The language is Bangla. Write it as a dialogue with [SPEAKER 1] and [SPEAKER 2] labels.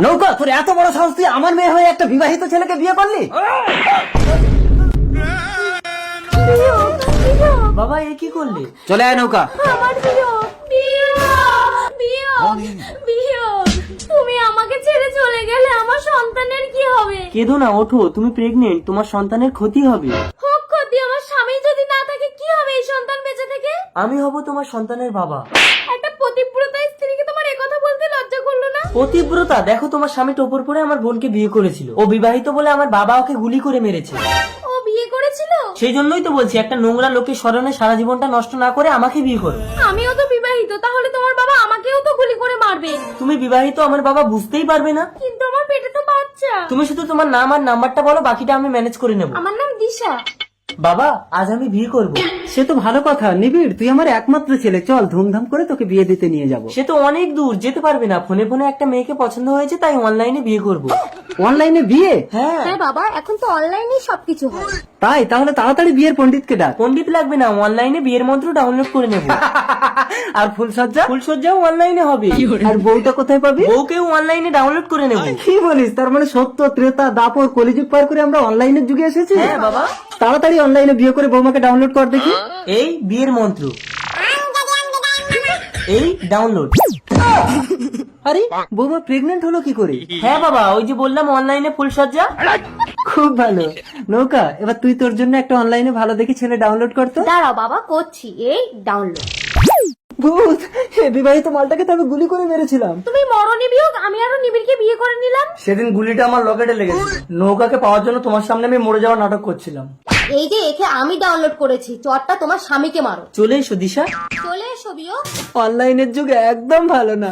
[SPEAKER 1] নৌকা, তোর এত বড় সাহস, তুই আমার মেয়ে হয়ে একটা বিবাহিত ছেলেকে বিয়ে করলি? বাবা এ কি করলি? চলে আয় নৌকা।
[SPEAKER 2] তুমি আমাকে ছেড়ে চলে গেলে আমার সন্তানের কি হবে?
[SPEAKER 1] কেঁদো না, ওঠো, তুমি প্রেগনেন্ট, তোমার সন্তানের ক্ষতি হবে।
[SPEAKER 2] হোক ক্ষতি, আমার স্বামী যদি না থাকে কি হবে এই সন্তান বেঁচে থেকে?
[SPEAKER 1] আমি হব তোমার সন্তানের বাবা।
[SPEAKER 2] একটা পতিব্রতা স্ত্রীকে তোমার একথা বলতে লজ্জা করলো না?
[SPEAKER 1] পতিব্রতা? দেখো, তোমার স্বামী টোপর পরে আমার বোনকে বিয়ে করেছিল। ও বিবাহিত বলে আমার বাবা ওকে গুলি করে মেরেছে।
[SPEAKER 2] ও বিয়ে করেছিল?
[SPEAKER 1] সেই জন্যই তো বলছি, একটা নোংরা লোকের স্মরণে সারা জীবনটা নষ্ট না করে আমাকে বিয়ে করো।
[SPEAKER 2] আমিও তো বিবাহিত, তাহলে তোমার বাবা আমাকেও তো গুলি করে মারবে।
[SPEAKER 1] তুমি বিবাহিত, আমার বাবা বুঝতেই পারবে না।
[SPEAKER 2] কিন্তু আমার পেটে তো বাচ্চা।
[SPEAKER 1] তুমি শুধু তোমার নাম আর নাম্বারটা বলো, বাকিটা আমি ম্যানেজ করে নেব।
[SPEAKER 2] আমার নাম দিশা।
[SPEAKER 1] বাবা আজ আমি বিয়ে করব।
[SPEAKER 3] সে তো ভালো কথা নিবিড়, তুই আমার একমাত্র ছেলে, চল ধুমধাম করে তোকে বিয়ে দিতে নিয়ে যাব।
[SPEAKER 1] সে তো অনেক দূর যেতে পারবে না, ফোনে ফোনে একটা মেয়েকে পছন্দ হয়েছে, তাই অনলাইনে বিয়ে করব।
[SPEAKER 3] অনলাইনে বিয়ে?
[SPEAKER 1] হ্যাঁ
[SPEAKER 2] হ্যাঁ বাবা, এখন তো অনলাইনে সবকিছু হয়।
[SPEAKER 3] তাই? তাহলে তাড়াতাড়ি বিয়ের পণ্ডিতকে ডাক।
[SPEAKER 1] পণ্ডিত লাগবে না, অনলাইনে বিয়ের মন্ত্র ডাউনলোড করে নেব।
[SPEAKER 3] আর ফুলসজ্জা?
[SPEAKER 1] ফুলসজ্জাও অনলাইনে হবে।
[SPEAKER 3] আর বউটা কোথায় পাবি?
[SPEAKER 1] বউকেও অনলাইনে ডাউনলোড করে নেব।
[SPEAKER 3] কি বলিস? তার মানে সত্য, ত্রেতা, দাপর, কলিযুগ পার করে আমরা অনলাইনের যুগে এসেছি।
[SPEAKER 1] হ্যাঁ বাবা।
[SPEAKER 3] তাড়াতাড়ি অনলাইনে বিয়ে করে বৌমাকে ডাউনলোড কর দেখি।
[SPEAKER 1] এই বিয়ের মন্ত্র, এই ডাউনলোড।
[SPEAKER 3] আরে বৌমা প্রেগনেন্ট হলো কি করে?
[SPEAKER 1] হ্যাঁ বাবা, ওই যে বললাম অনলাইনে ফুলসজ্জা।
[SPEAKER 3] খুব ভালো। নৌকা, এবার তুই তোর জন্য একটা অনলাইনে ভালো দেখে ছেলে ডাউনলোড করতো।
[SPEAKER 2] দাঁড়াও বাবা, করছি। এই ডাউনলোড।
[SPEAKER 3] ভূত, এ বিবাহিত মালটাকে তো আমি গুলি করে মেরেছিলাম।
[SPEAKER 2] তুমি মরণী বিয়োগ, আমি আরো নিবিড়কে বিয়ে করে নিলাম।
[SPEAKER 1] সেদিন গুলিটা আমার লকেটে লেগেছে। নৌকাকে পাওয়ার জন্য তোমার সামনে আমি মরে যাওয়ার নাটক করছিলাম।
[SPEAKER 2] এই যে একে আমি ডাউনলোড করেছি, চটটা তোমার স্বামীকে মারো।
[SPEAKER 1] চলে এসো দিশা।
[SPEAKER 2] চলে এসো বিয়োগ।
[SPEAKER 3] অনলাইনের যুগে একদম ভালো না।